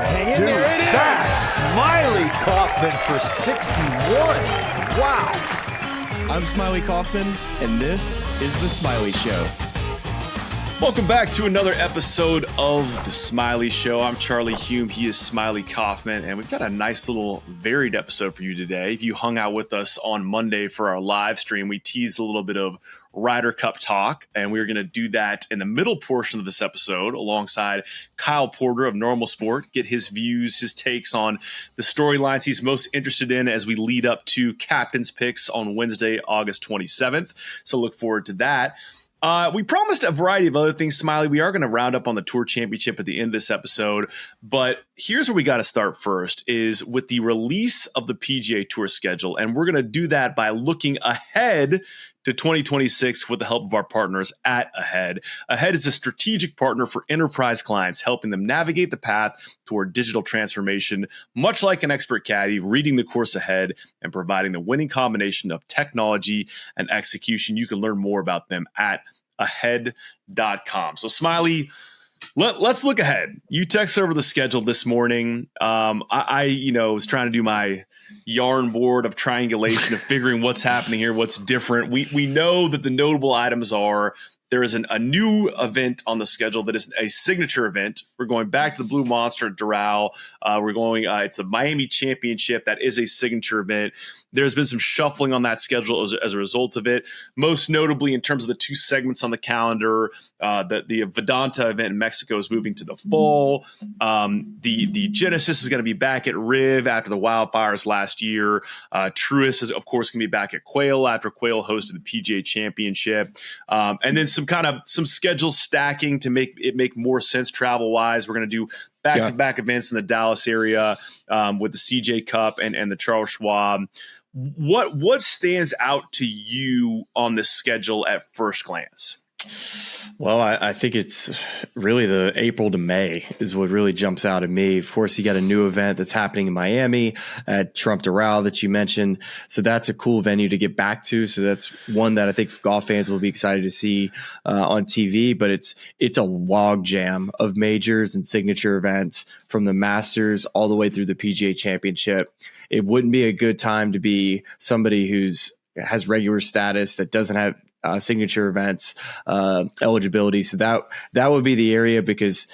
Hang in there, it that. is! Smylie Kaufman for 61. Wow. I'm Smylie Kaufman, and this is The Smylie Show. Welcome back to another episode of The Smylie Show. I'm Charlie Hulme. He is Smylie Kaufman, and we've got a nice little varied episode for you today. If you hung out with us on Monday for our live stream, we teased a little bit of Ryder Cup talk, and we're going to do that in the middle portion of this episode alongside Kyle Porter of Normal Sport, get his views, his takes on the storylines he's most interested in as we lead up to Captain's Picks on Wednesday, August 27th. So look forward to that. We promised a variety of other things, Smylie. We are going to round up on the Tour Championship at the end of this episode, but here's where we got to start first is with the release of the PGA Tour schedule, and we're going to do that by looking ahead to 2026 with the help of our partners at Ahead. Ahead is a strategic partner for enterprise clients, helping them navigate the path toward digital transformation, much like an expert caddy, reading the course ahead and providing the winning combination of technology and execution. You can learn more about them at ahead.com. So Smylie, let's look ahead. You texted over the schedule this morning. I was trying to do my yarn board of triangulation of figuring what's happening here, what's different. We know that the notable items are there is a new event on the schedule that is a signature event. We're going back to the Blue Monster at Doral. It's the Miami Championship. That is a signature event. There's been some shuffling on that schedule as a result of it. Most notably in terms of the two segments on the calendar, the Vedanta event in Mexico is moving to the fall. The Genesis is going to be back at Riv after the wildfires last year. Truist is, of course, going to be back at Quail after Quail hosted the PGA Championship. And then some schedule stacking to make more sense travel-wise. We're going to do back-to-back events in the Dallas area with the CJ Cup and the Charles Schwab. What stands out to you on this schedule at first glance? Well, I think it's really the April to May is what really jumps out at me. Of course, you got a new event that's happening in Miami at Trump Doral that you mentioned. So that's a cool venue to get back to. So that's one that I think golf fans will be excited to see on TV. But it's a log jam of majors and signature events from the Masters all the way through the PGA Championship. It wouldn't be a good time to be somebody has regular status that doesn't have signature events eligibility. So that would be the area, because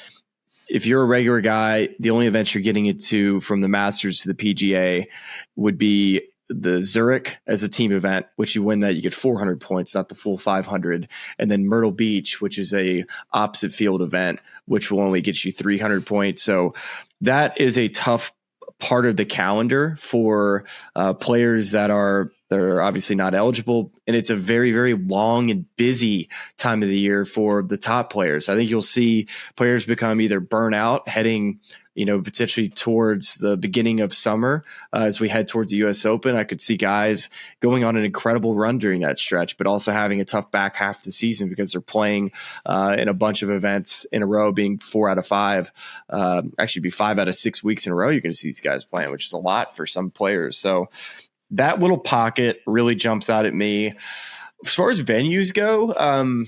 if you're a regular guy, the only events you're getting into from the Masters to the PGA would be the Zurich as a team event, which you win that, you get 400 points, not the full 500. And then Myrtle Beach, which is a opposite field event, which will only get you 300 points. So that is a tough part of the calendar for players they're obviously not eligible. And it's a very, very long and busy time of the year for the top players. I think you'll see players become either burn out heading, potentially towards the beginning of summer as we head towards the U.S. Open. I could see guys going on an incredible run during that stretch, but also having a tough back half of the season because they're playing in a bunch of events in a row, being 4 out of 5, actually be 5 out of 6 weeks in a row. You're going to see these guys playing, which is a lot for some players. So that little pocket really jumps out at me. As far as venues go,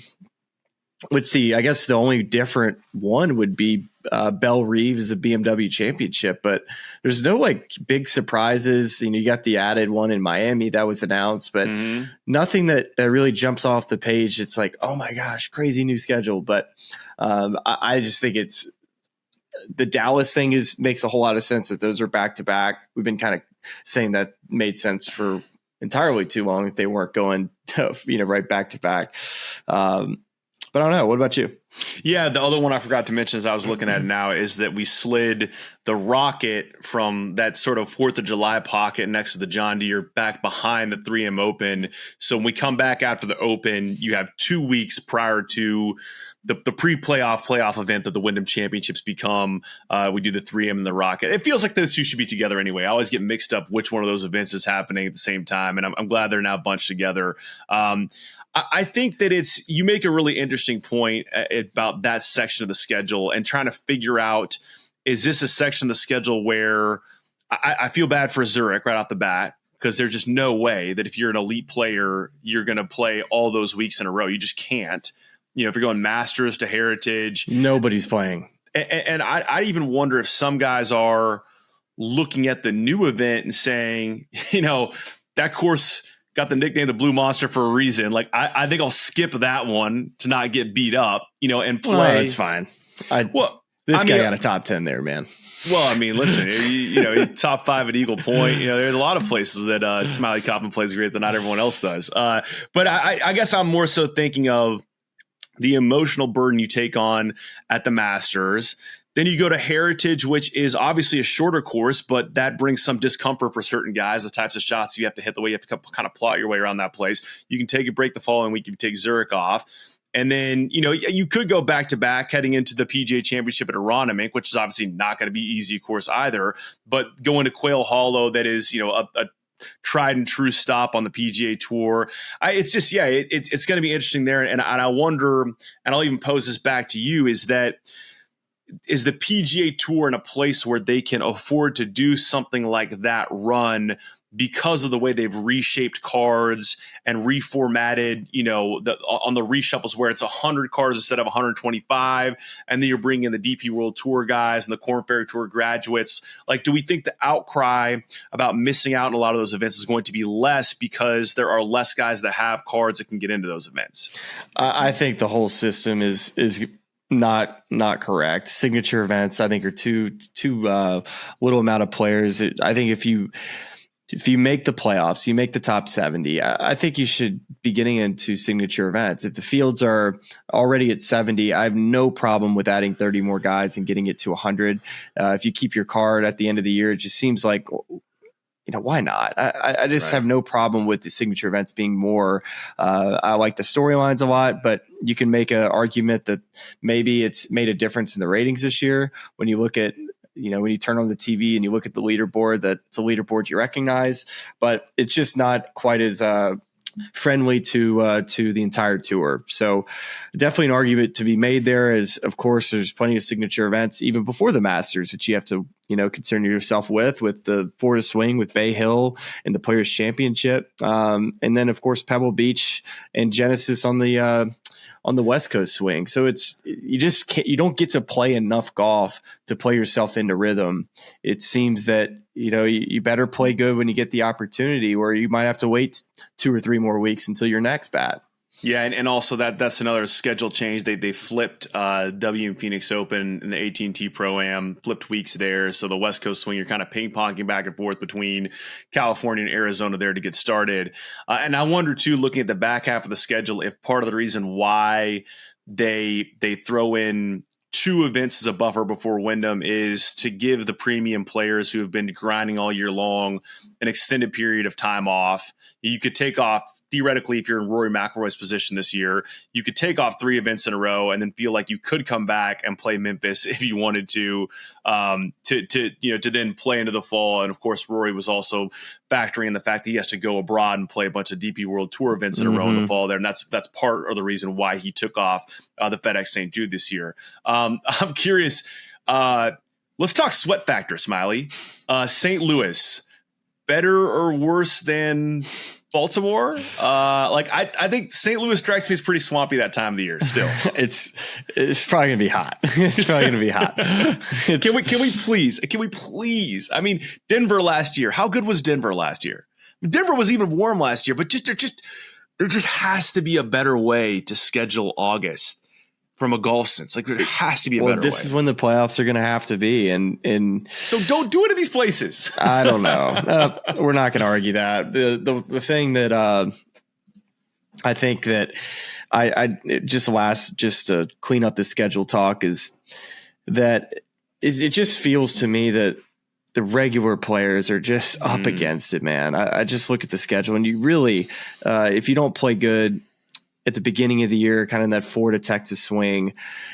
let's see. I guess the only different one would be Belle Reve is a BMW Championship, but there's no big surprises. You got the added one in Miami that was announced, but nothing that really jumps off the page. It's like, oh my gosh, crazy new schedule. But I just think it's the Dallas thing makes a whole lot of sense that those are back to back. We've been kind of saying that made sense for entirely too long that they weren't going to, right back to back. But I don't know. What about you? Yeah, the other one I forgot to mention as I was looking at it now is that we slid the Rocket from that sort of 4th of July pocket next to the John Deere back behind the 3M Open. So when we come back after the Open, you have 2 weeks prior to the playoff event that the Wyndham Championships become. We do the 3M and the Rocket. It feels like those two should be together anyway. I always get mixed up which one of those events is happening at the same time, and I'm glad they're now bunched together. I think that you make a really interesting point about that section of the schedule and trying to figure out, is this a section of the schedule where I feel bad for Zurich right off the bat, because there's just no way that if you're an elite player, you're going to play all those weeks in a row. You just can't. If you're going Masters to Heritage. Nobody's playing. And I even wonder if some guys are looking at the new event and saying, that course got the nickname the Blue Monster for a reason. Like, I think I'll skip that one to not get beat up, and play. Oh, it's fine. This guy got a top 10 there, man. Well, I mean, listen, top 5 at Eagle Point. There's a lot of places that Smylie Kaufman plays great that not everyone else does. But I guess I'm more so thinking of the emotional burden you take on at the Masters. Then you go to Heritage, which is obviously a shorter course, but that brings some discomfort for certain guys, the types of shots you have to hit, the way you have to kind of plot your way around that place. You can take a break the following week. You can take Zurich off. And then, you could go back-to-back heading into the PGA Championship at Aronimink, which is obviously not going to be easy, of course, either. But going to Quail Hollow, that is, a tried and true stop on the PGA Tour. It's just, it's going to be interesting there. And I wonder, and I'll even pose this back to you, is the PGA Tour in a place where they can afford to do something like that run because of the way they've reshaped cards and reformatted, on the reshuffles where it's 100 cards instead of 125, and then you're bringing in the DP World Tour guys and the Korn Ferry Tour graduates. Like, do we think the outcry about missing out on a lot of those events is going to be less because there are less guys that have cards that can get into those events? I think the whole system is not correct. Signature events, I think, are too little amount of players. I think if you make the playoffs, you make the top 70, I think you should be getting into signature events. If the fields are already at 70, I have no problem with adding 30 more guys and getting it to 100. If you keep your card at the end of the year, it just seems like, why not? I just have no problem with the signature events being more. I like the storylines a lot, but you can make an argument that maybe it's made a difference in the ratings this year. When you look at, when you turn on the TV and you look at the leaderboard, that it's a leaderboard you recognize, but it's just not quite as friendly to the entire tour. So definitely an argument to be made there is, of course, there's plenty of signature events even before the Masters that you have to, concern yourself with the Florida Swing, with Bay Hill and the Players Championship. And then, of course, Pebble Beach and Genesis on the West Coast Swing. So you don't get to play enough golf to play yourself into rhythm. It seems that, you better play good when you get the opportunity, or you might have to wait 2 or 3 more weeks until your next bat. Yeah, and also that's another schedule change. They flipped WM Phoenix Open and the AT&T Pro-Am, flipped weeks there. So the West Coast Swing, you're kind of ping-ponging back and forth between California and Arizona there to get started. And I wonder, too, looking at the back half of the schedule, if part of the reason why they throw in 2 events as a buffer before Wyndham is to give the premium players who have been grinding all year long an extended period of time off. You could take off, theoretically, if you're in Rory McIlroy's position this year, you could take off 3 events in a row and then feel like you could come back and play Memphis if you wanted to then play into the fall. And of course, Rory was also factoring in the fact that he has to go abroad and play a bunch of DP World Tour events in a row in the fall there. And that's part of the reason why he took off the FedEx St. Jude this year. I'm curious. Let's talk sweat factor, Smylie. St. Louis, better or worse than Baltimore? I think St. Louis strikes me as pretty swampy that time of the year still. It's probably gonna be hot. It's probably gonna be hot. Can we please? I mean, Denver last year. How good was Denver last year? Denver was even warm last year, but there just has to be a better way to schedule August from a golf sense. Like, there has to be a better way. This is when the playoffs are going to have to be. And so don't do it in these places. I don't know. We're not going to argue that. The thing that I think that I just to clean up the schedule talk is that it just feels to me that the regular players are just up against it, man. I just look at the schedule, and you really, if you don't play good at the beginning of the year, kind of in that Florida Texas swing,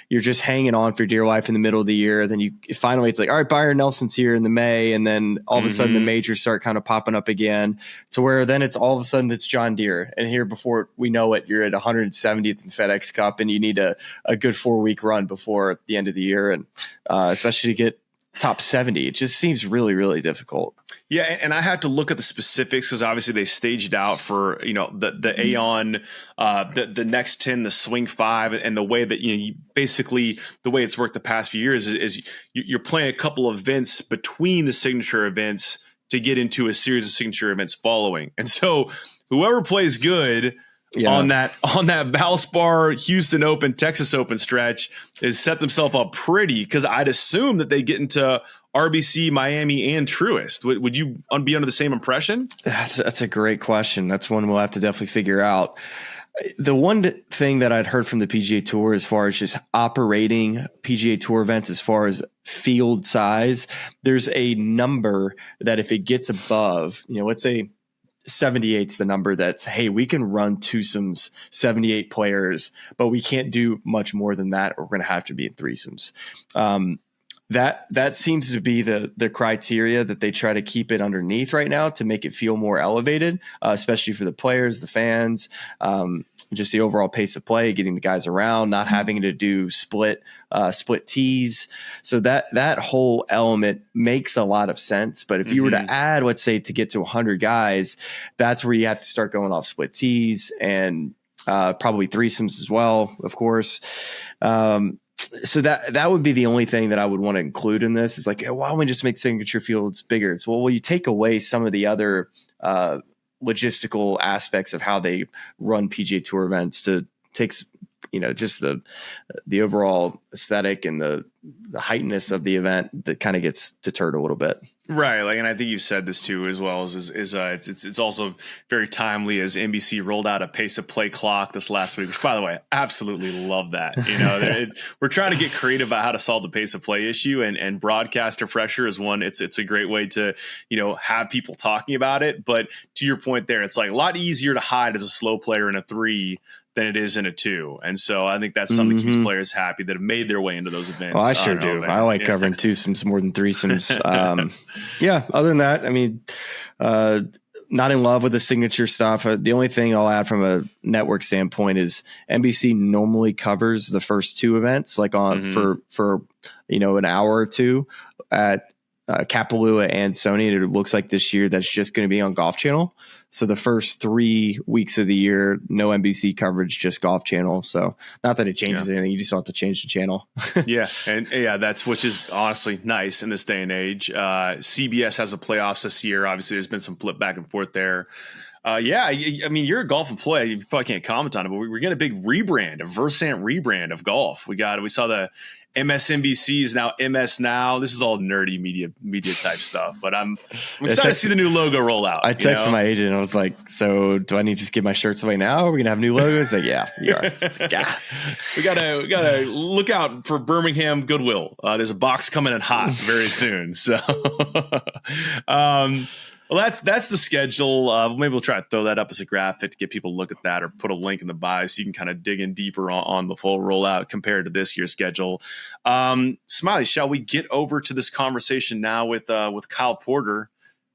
you're just hanging on for dear life in the middle of the year. Then finally it's like, all right, Byron Nelson's here in the May. And then all of a sudden the majors start kind of popping up again, to where then it's all of a sudden it's John Deere. And here before we know it, you're at 170th in FedEx Cup, and you need a good 4-week run before the end of the year. And especially to get top 70. It just seems really, really difficult. Yeah, and I have to look at the specifics because obviously they staged out for the Aon, the next 10, the Swing 5, and the way that you basically the way it's worked the past few years is you're playing a couple of events between the signature events to get into a series of signature events following, and so whoever plays good. Yeah. On that Valspar, Houston Open, Texas Open stretch is set themselves up pretty because I'd assume that they get into RBC, Miami, and Truist. Would you be under the same impression? That's a great question. That's one we'll have to definitely figure out. The one thing that I'd heard from the PGA Tour as far as just operating PGA Tour events, as far as field size, there's a number that if it gets above, let's say 78's the number that's, hey, we can run twosomes, 78 players, but we can't do much more than that. Or we're going to have to be in threesomes. That seems to be the criteria that they try to keep it underneath right now to make it feel more elevated, especially for the players, the fans, just the overall pace of play, getting the guys around, not having to do split tees. So that whole element makes a lot of sense. But if you were to add, let's say, to get to 100 guys, that's where you have to start going off split tees and probably threesomes as well, of course. So that would be the only thing that I would want to include in this is like, why don't we just make signature fields bigger? It's well, you take away some of the other logistical aspects of how they run PGA Tour events to takes, just the overall aesthetic and the heightenedness of the event that kind of gets deterred a little bit. Right. And I think you've said this too, as well as it's also very timely as NBC rolled out a pace of play clock this last week, which, by the way, I absolutely love that. We're trying to get creative about how to solve the pace of play issue, and broadcaster pressure is one. It's a great way to, have people talking about it. But to your point there, it's like a lot easier to hide as a slow player in a 3 than it is in a 2. And so I think that's something that keeps players happy that have made their way into those events. Well, I sure do. I like covering twosomes more than threesomes. Other than that, I mean, not in love with the signature stuff. The only thing I'll add from a network standpoint is NBC normally covers the first 2 events, like on for an hour or 2 at Kapalua and Sony. And it looks like this year that's just going to be on Golf Channel. So the first 3 weeks of the year, no NBC coverage, just Golf Channel. So not that it changes anything. You just don't have to change the channel. That's which is honestly nice in this day and age. CBS has the playoffs this year. Obviously, there's been some flip back and forth there. I mean, you're a golf and play. You probably can't comment on it, but we're getting a big rebrand, a Versant rebrand of golf. We saw the MSNBC is now MS Now. This is all nerdy media type stuff, but I'm excited to see the new logo roll out. I texted my agent and I was like, so do I need to just give my shirts away now? Are we gonna have new logos? Like, yeah, you are. Like, yeah. We gotta look out for Birmingham Goodwill. There's a box coming in hot very soon. So well, that's the schedule. Maybe we'll try to throw that up as a graphic to get people to look at that, or put a link in the bio so you can kind of dig in deeper on the full rollout compared to this year's schedule. Smylie, shall we get over to this conversation now with Kyle Porter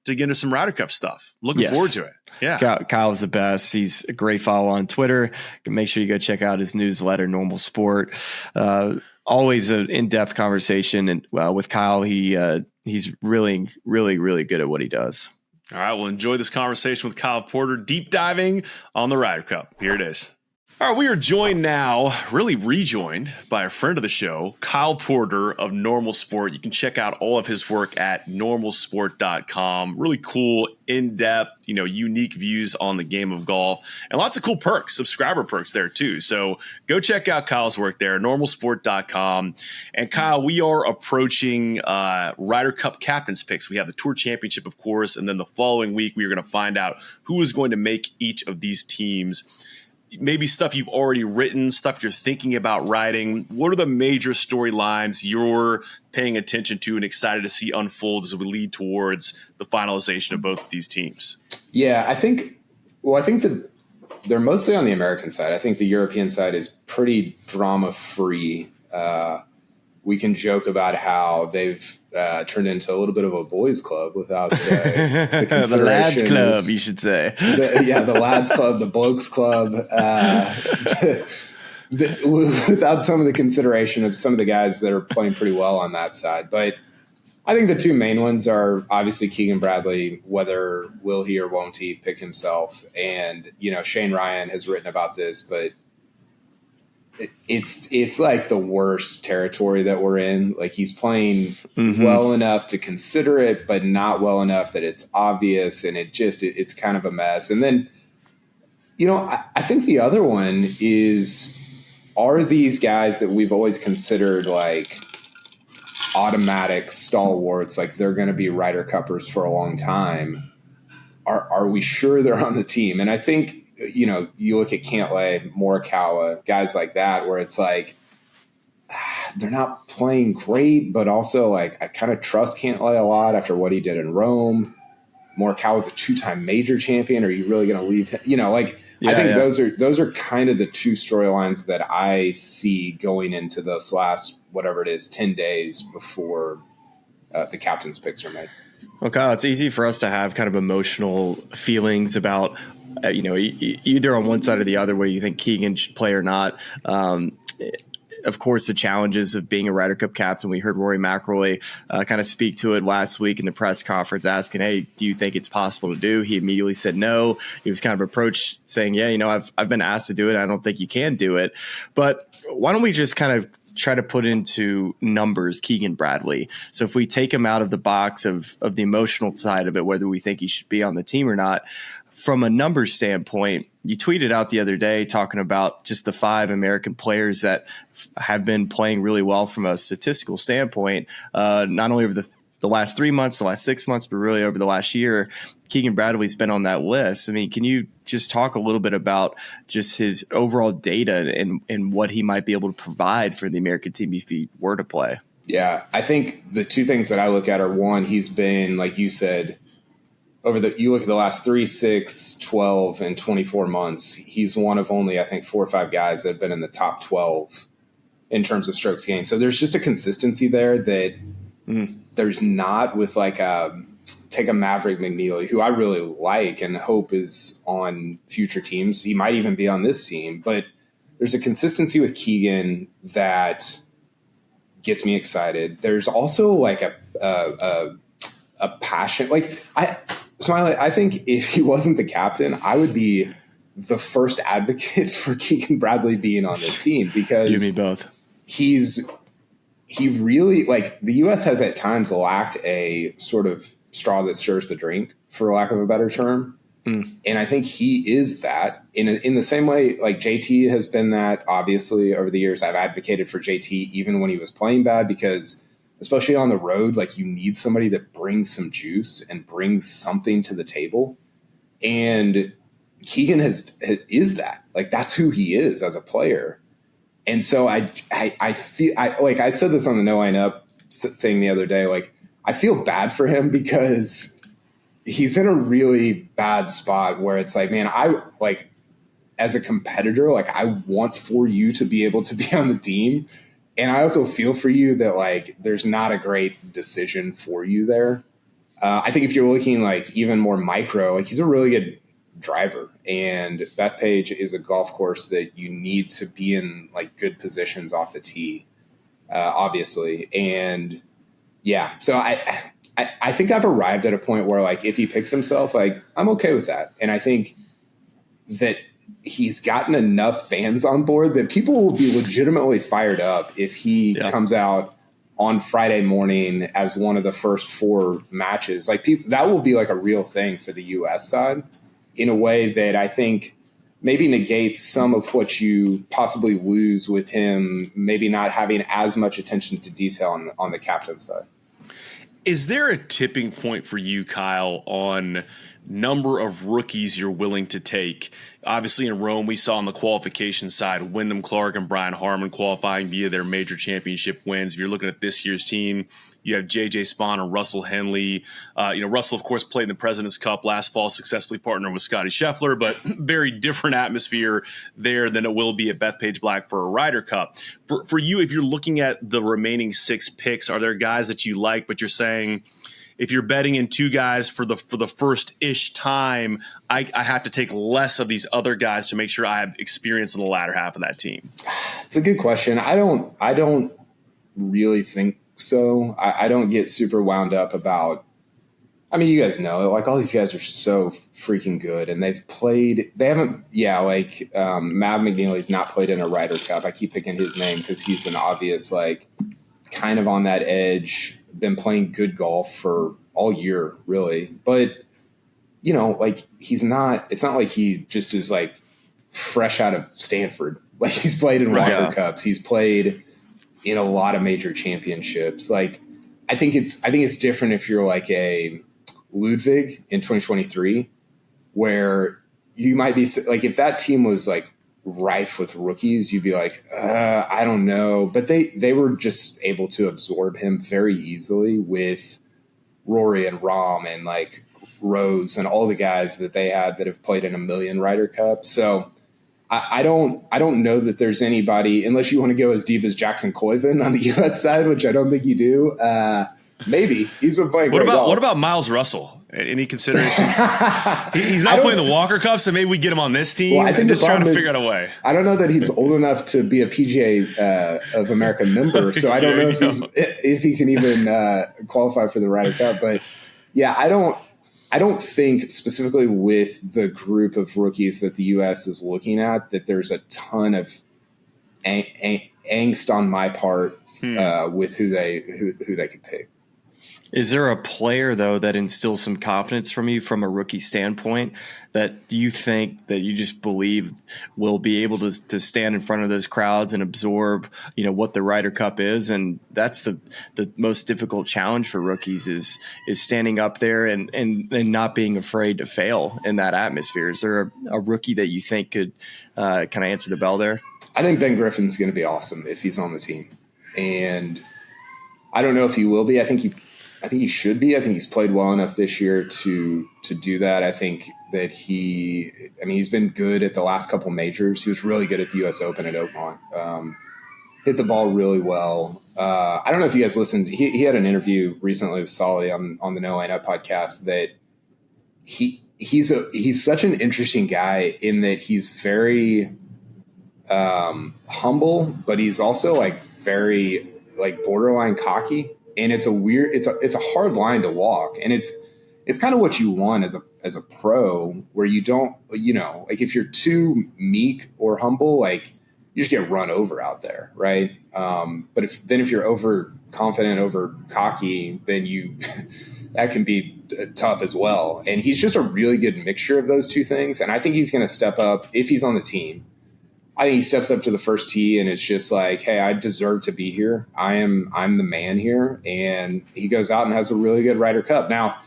to get into some Ryder Cup stuff? Looking forward to it. Yeah, Kyle's the best. He's a great follow on Twitter. Make sure you go check out his newsletter, Normal Sport. Always an in-depth conversation, and with Kyle, he's really, really, really good at what he does. All right, we'll enjoy this conversation with Kyle Porter, deep diving on the Ryder Cup. Here it is. All right, we are joined now, really rejoined, by a friend of the show, Kyle Porter of Normal Sport. You can check out all of his work at normalsport.com. Really cool, in-depth, unique views on the game of golf, and lots of cool perks, subscriber perks there too. So go check out Kyle's work there, normalsport.com. And Kyle, we are approaching Ryder Cup captain's picks. We have the Tour Championship, of course, and then the following week we are going to find out who is going to make each of these teams. Maybe stuff you've already written, stuff you're thinking about writing. What are the major storylines you're paying attention to and excited to see unfold as we lead towards the finalization of both of these teams? Yeah, I think that they're mostly on the American side. I think the European side is pretty drama-free. We can joke about how they've turned into a little bit of a boys' club without the consideration. The lads' club, you should say. The lads' club, the blokes' club, without some of the consideration of some of the guys that are playing pretty well on that side. But I think the two main ones are obviously Keegan Bradley, whether will he or won't he pick himself. And, Shane Ryan has written about this, but it's like the worst territory that we're in. Like, he's playing well enough to consider it, but not well enough that it's obvious. And it's kind of a mess. And then, I think the other one is, are these guys that we've always considered like automatic stalwarts, like they're going to be Ryder Cuppers for a long time, are we sure they're on the team? And I think, you look at Cantlay, Morikawa, guys like that, where it's like, they're not playing great, but also like I kind of trust Cantlay a lot after what he did in Rome. Morikawa's a 2-time major champion. Are you really going to leave him? I think those are kind of the two storylines that I see going into this last, whatever it is, 10 days before the captain's picks are made. Well, Kyle, it's easy for us to have kind of emotional feelings about, either on one side or the other, where you think Keegan should play or not. Of course, the challenges of being a Ryder Cup captain. We heard Rory McIlroy kind of speak to it last week in the press conference, asking, "Hey, do you think it's possible to do?" He immediately said no. He was kind of approached saying, "Yeah, I've been asked to do it. I don't think you can do it." But why don't we just kind of try to put into numbers Keegan Bradley? So if we take him out of the box of the emotional side of it, whether we think he should be on the team or not, from a numbers standpoint, you tweeted out the other day talking about just the 5 American players that have been playing really well from a statistical standpoint, not only over the last 3 months, the last 6 months, but really over the last year. Keegan Bradley's been on that list. I mean, can you just talk a little bit about just his overall data and what he might be able to provide for the American team if he were to play? Yeah, I think the two things that I look at are, one, he's been, like you said, you look at the last 3, 6, 12, and 24 months, he's one of only, I think, 4 or 5 guys that have been in the top 12 in terms of strokes gained. So there's just a consistency there that there's not with take a Maverick McNeely, who I really like and hope is on future teams. He might even be on this team, but there's a consistency with Keegan that gets me excited. There's also like a passion. Smylie, I think if he wasn't the captain, I would be the first advocate for Keegan Bradley being on this team, because you and me both. He really, the U.S. has at times lacked a sort of straw that stirs the drink, for lack of a better term. And I think he is that in the same way, like JT has been that, obviously, over the years. I've advocated for JT even when he was playing bad, because especially on the road, you need somebody that brings some juice and brings something to the table. And Keegan is that. That's who he is as a player. And so I feel I said this on the No Line Up thing the other day. I feel bad for him because he's in a really bad spot where it's man, as a competitor, I want for you to be able to be on the team. And I also feel for you that there's not a great decision for you there. I think if you're looking even more micro, he's a really good driver, and Bethpage is a golf course that you need to be in good positions off the tee, obviously. And yeah, so I think I've arrived at a point where if he picks himself, I'm okay with that. And I think that he's gotten enough fans on board that people will be legitimately fired up if he comes out on Friday morning as one of the first 4 matches. That will be a real thing for the U.S. side, in a way that I think maybe negates some of what you possibly lose with him maybe not having as much attention to detail on the captain's side. Is there a tipping point for you, Kyle, on number of rookies you're willing to take? Obviously, in Rome, we saw on the qualification side, Wyndham Clark and Brian Harman qualifying via their major championship wins. If you're looking at this year's team, you have J.J. Spaun and Russell Henley. Russell, of course, played in the President's Cup last fall, successfully partnered with Scotty Scheffler, but very different atmosphere there than it will be at Bethpage Black for a Ryder Cup. For you, if you're looking at the remaining 6 picks, are there guys that you like, but you're saying, if you're betting in 2 guys for the first-ish time, I have to take less of these other guys to make sure I have experience in the latter half of that team? It's a good question. I don't really think so. I don't get super wound up about. I mean, you guys know, like all these guys are so freaking good, and they haven't. Yeah, like Mav McNeely's not played in a Ryder Cup. I keep picking his name because he's an obvious like kind of on that edge. Been playing good golf for all year, really, but. Like he's not. It's not like he just is like fresh out of Stanford. Like he's played in Ryder Cups. He's played in a lot of major championships. Like I think it's different if you're like a Ludwig in 2023, where you might be like if that team was like rife with rookies, you'd be like, I don't know. But they were just able to absorb him very easily with Rory and Rahm and like Rose and all the guys that they had that have played in a million Ryder Cups. So I don't know that there's anybody, unless you want to go as deep as Jackson Coyven on the U.S. side, which I don't think you do. Maybe he's been playing. What about Miles Russell? Any consideration? He's not playing the Walker Cup, so maybe we get him on this team. Well, I think just trying to figure out a way. I don't know that he's old enough to be a PGA of America member, so I don't know if he can even qualify for the Ryder Cup. But yeah, I don't think specifically with the group of rookies that the U.S. is looking at that there's a ton of angst on my part with who they could pick. Is there a player, though, that instills some confidence from you from a rookie standpoint that you think that you just believe will be able to stand in front of those crowds and absorb, what the Ryder Cup is? And that's the most difficult challenge for rookies is standing up there and not being afraid to fail in that atmosphere. Is there a rookie that you think could kind of answer the bell there? I think Ben Griffin's going to be awesome if he's on the team. And I don't know if he will be. I think he should be. I think he's played well enough this year to do that. I think that he's been good at the last couple majors. He was really good at the U.S. Open at Oakmont. Hit the ball really well. I don't know if you guys listened. He had an interview recently with Smylie on the No Line Up podcast that he's such an interesting guy in that he's very humble, but he's also like very like borderline cocky. And it's a hard line to walk, and it's kind of what you want as a pro, where you don't, like if you're too meek or humble, like you just get run over out there, right? But if you're overconfident, over cocky, then that can be tough as well. And he's just a really good mixture of those two things, and I think he's going to step up if he's on the team. I think he steps up to the first tee and it's just like, hey, I deserve to be here. I'm the man here. And he goes out and has a really good Ryder Cup. Now,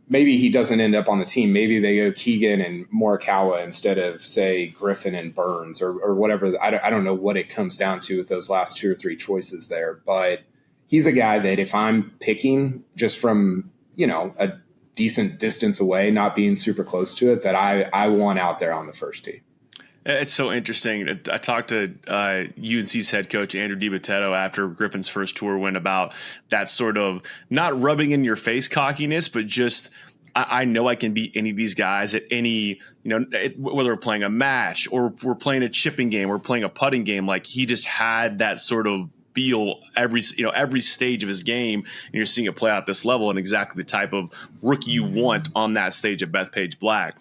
maybe he doesn't end up on the team. Maybe they go Keegan and Morikawa instead of, say, Griffin and Burns or whatever. I don't know what it comes down to with those last two or three choices there. But he's a guy that if I'm picking just from, a decent distance away, not being super close to it, that I want out there on the first tee. It's so interesting. I talked to UNC's head coach, Andrew DiBattista, after Griffin's first tour win about that sort of not rubbing in your face cockiness, but just I know I can beat any of these guys at any, whether we're playing a match or we're playing a chipping game or playing a putting game. Like he just had that sort of feel every stage of his game, and you're seeing it play out at this level and exactly the type of rookie you want on that stage at Bethpage Black.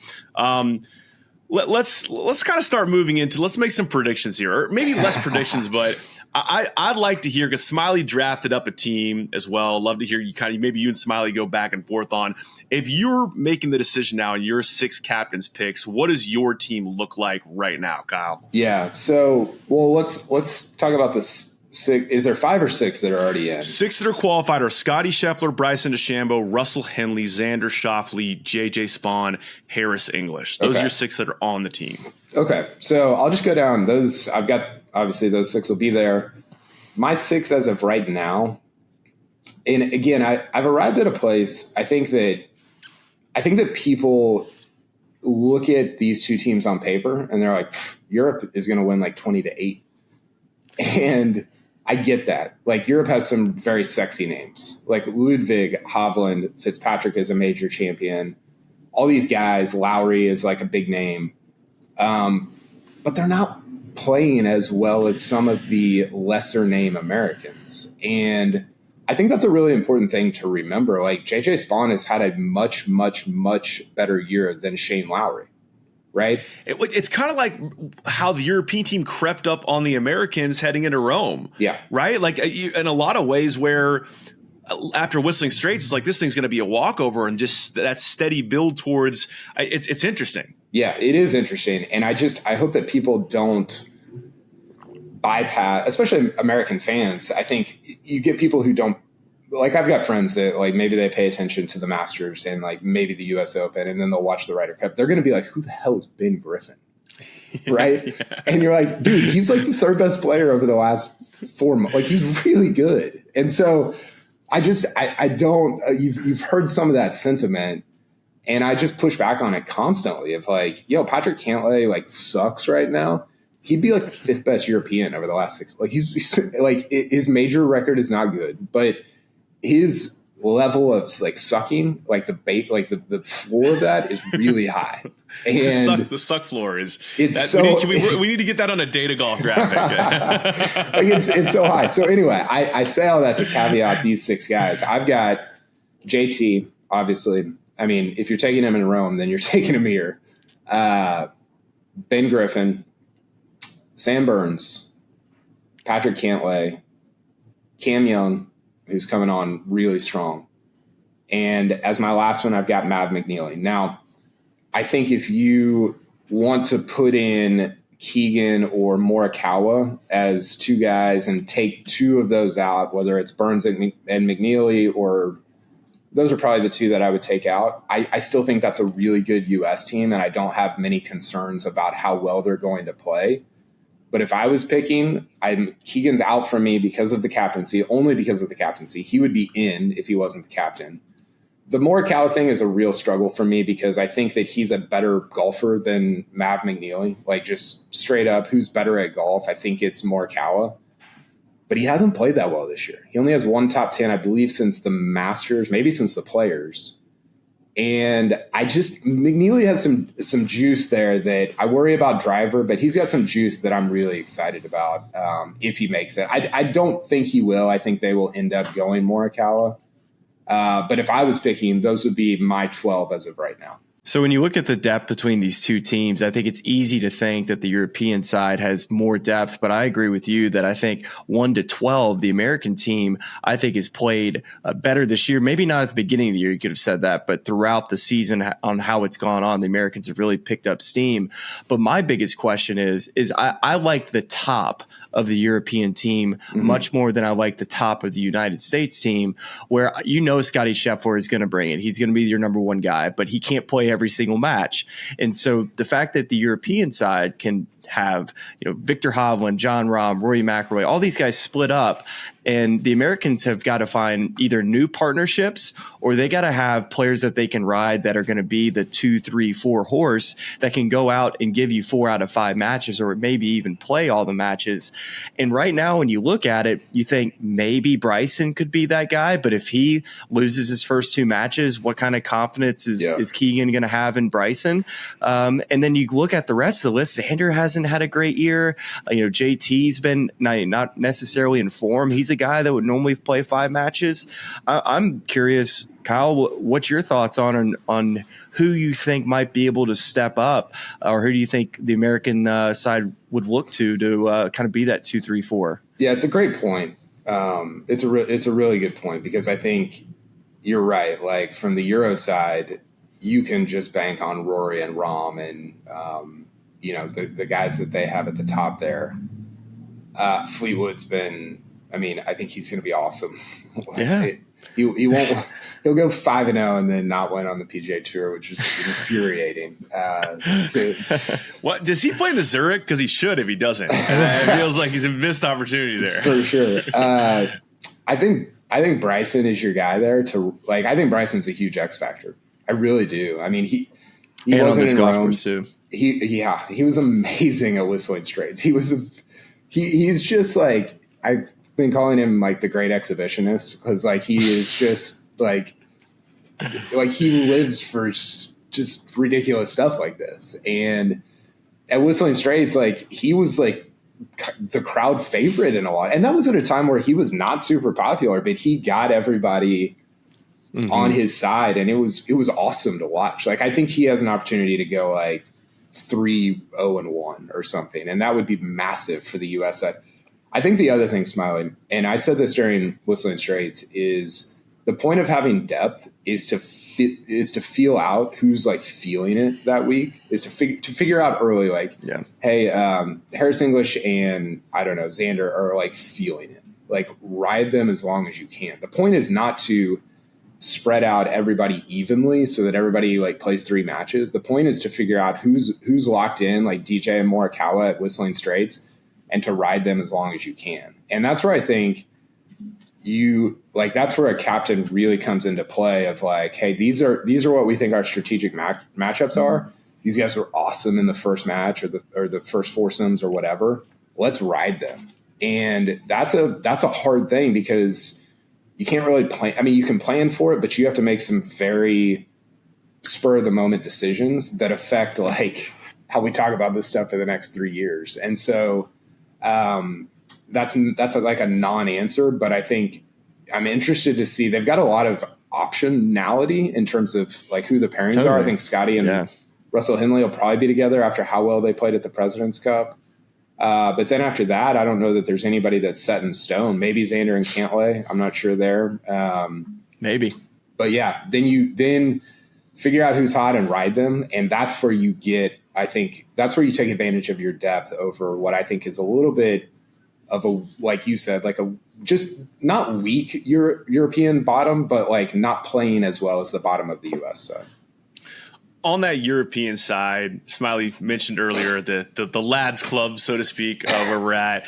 Let's kind of start moving into, let's make some predictions here, or maybe less predictions, but I'd like to hear, because Smylie drafted up a team as well. Love to hear you maybe you and Smylie go back and forth on, if you're making the decision now and your 6 captains picks, what does your team look like right now, Kyle? Yeah. So, let's talk about this. 6, is there 5 or 6 that are already in? 6 that are qualified are Scotty Scheffler, Bryson DeChambeau, Russell Henley, Xander Schauffele, JJ Spawn, Harris English. Those are your 6 that are on the team. Okay. So I'll just go down those. I've got, obviously those 6 will be there. My 6 as of right now, and again, I've arrived at a place, I think that people look at these two teams on paper and they're like, Europe is going to win like 20-8. And I get that. Like Europe has some very sexy names, like Ludwig, Hovland, Fitzpatrick is a major champion. All these guys, Lowry is like a big name, but they're not playing as well as some of the lesser name Americans. And I think that's a really important thing to remember. Like JJ Spawn has had a much, much, much better year than Shane Lowry, right? It's kind of like how the European team crept up on the Americans heading into Rome. Yeah. Right? Like in a lot of ways where after Whistling Straits, it's like this thing's going to be a walkover, and just that steady build towards it's interesting. Yeah, it is interesting. And I hope that people don't bypass, especially American fans. I think you get people who don't, like, I've got friends that like maybe they pay attention to the Masters and like maybe the US Open, and then they'll watch the Ryder Cup. They're going to be like, who the hell is Ben Griffin? Right. Yeah. And you're like, dude, he's like the third best player over the last 4 months. Like, he's really good. And so I don't, you've heard some of that sentiment, and I just push back on it constantly of like, yo, Patrick Cantlay like sucks right now. He'd be like the 5th best European over the last 6. Like he's like, his major record is not good, but his level of like sucking, like the floor of that is really high. And the suck floor is it's so we need to get that on a data golf graphic. Like it's so high. So anyway, I say all that to caveat these 6 guys. I've got JT, obviously. I mean, if you're taking him in Rome, then you're taking him here. Ben Griffin, Sam Burns, Patrick Cantlay, Cam Young, who's coming on really strong. And as my last one, I've got Mav McNeely. Now, I think if you want to put in Keegan or Morikawa as 2 guys and take 2 of those out, whether it's Burns and McNeely, or those are probably the 2 that I would take out. I still think that's a really good U.S. team, and I don't have many concerns about how well they're going to play. But if I was picking, Keegan's out for me because of the captaincy, only because of the captaincy. He would be in if he wasn't the captain. The Morikawa thing is a real struggle for me because I think that he's a better golfer than Mav McNeely. Like, just straight up, who's better at golf? I think it's Morikawa. But he hasn't played that well this year. He only has 1 top 10, I believe, since the Masters, maybe since the Players. And McNeely has some juice there that I worry about driver, but he's got some juice that I'm really excited about if he makes it. I don't think he will. I think they will end up going Morikawa. But if I was picking, those would be my 12 as of right now. So when you look at the depth between these 2 teams, I think it's easy to think that the European side has more depth, but I agree with you that I think 1 to 12, the American team, I think has played better this year. Maybe not at the beginning of the year, you could have said that, but throughout the season on how it's gone on, the Americans have really picked up steam. But my biggest question is I like the top of the European team much more than I like the top of the United States team, where Scotty Scheffler is going to bring it. He's going to be your number 1 guy, but he can't play every single match. And so the fact that the European side can have Victor Hovland, John Rahm, Rory McIlroy, all these guys split up, and the Americans have got to find either new partnerships or they got to have players that they can ride that are going to be the 2, 3, 4 horse that can go out and give you 4 out of 5 matches or maybe even play all the matches. And right now, when you look at it, you think maybe Bryson could be that guy, but if he loses his first 2 matches, what kind of confidence is Keegan going to have in Bryson? And then you look at the rest of the list. Xander hasn't had a great year. JT's been not necessarily in form. He's a guy that would normally play 5 matches. I'm curious, Kyle, what's your thoughts on who you think might be able to step up, or who do you think the American side would look to kind of be that 2, 3, 4? Yeah, it's a great point. It's a really good point because I think you're right. Like, from the Euro side, you can just bank on Rory and Rahm and the guys that they have at the top there. Fleetwood's been, I think he's going to be awesome. Yeah. He won't. He'll go 5-0 and then not win on the PGA Tour, which is infuriating. What does he play in the Zurich? Because he should if he doesn't. It feels like he's a missed opportunity there for sure. I think Bryson is your guy there. I think Bryson's a huge X factor. I really do. He wasn't in Rome too. He was amazing at Whistling Straits. He's just like, I've been calling him like the great exhibitionist because like he is just like he lives for just ridiculous stuff like this. And at Whistling Straits, like he was like the crowd favorite in a lot. And that was at a time where he was not super popular, but he got everybody on his side, and it was awesome to watch. Like, I think he has an opportunity to go like 3-0-1 or something, and that would be massive for the U.S. side. I think the other thing, Smylie, and I said this during Whistling Straits, is the point of having depth is to feel out who's like feeling it that week, is to figure out early, like, hey, Harris English and I don't know, Xander are like feeling it, like ride them as long as you can. The point is not to spread out everybody evenly so that everybody like plays 3 matches. The point is to figure out who's locked in, like DJ and Morikawa at Whistling Straits, and to ride them as long as you can. And that's where I think that's where a captain really comes into play of like, hey, these are what we think our strategic matchups are. These guys were awesome in the first match or the first foursomes or whatever. Let's ride them. And that's a hard thing because you can't really plan. I mean, you can plan for it, but you have to make some very spur of the moment decisions that affect like how we talk about this stuff for the next 3 years. And so that's like a non-answer, but I think I'm interested to see. They've got a lot of optionality in terms of like who the pairings are. I think Scotty and Russell Henley will probably be together after how well they played at the President's Cup. But then after that, I don't know that there's anybody that's set in stone. Maybe Xander and Cantlay. I'm not sure there. Maybe. But yeah, then figure out who's hot and ride them. And that's where you get, I think that's where you take advantage of your depth over what I think is a little bit of a, like you said, like a just not weak European bottom, but like not playing as well as the bottom of the U.S. side. On that European side, Smylie mentioned earlier the lads club, so to speak, where we're at,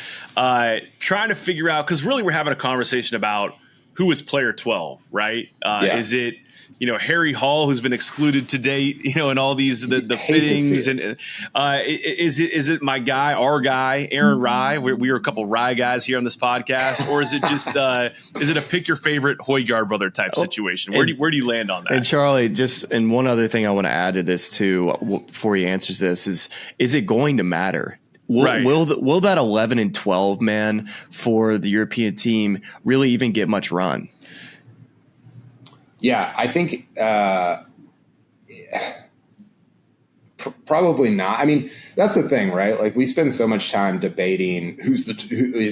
trying to figure out, because really we're having a conversation about who is player 12, right? Is it, Harry Hall, who's been excluded to date, and all these the fittings, and is it my guy, our guy, Aaron Rye? We are a couple Rye guys here on this podcast, or is it just is it a pick your favorite Højgaard brother type situation? Where do you land on that? And Charlie, and one other thing I want to add to this too, before he answers this, is it going to matter? Will that 11 and 12 man for the European team really even get much run? Yeah, I think probably not. I mean, that's the thing, right? Like, we spend so much time debating who is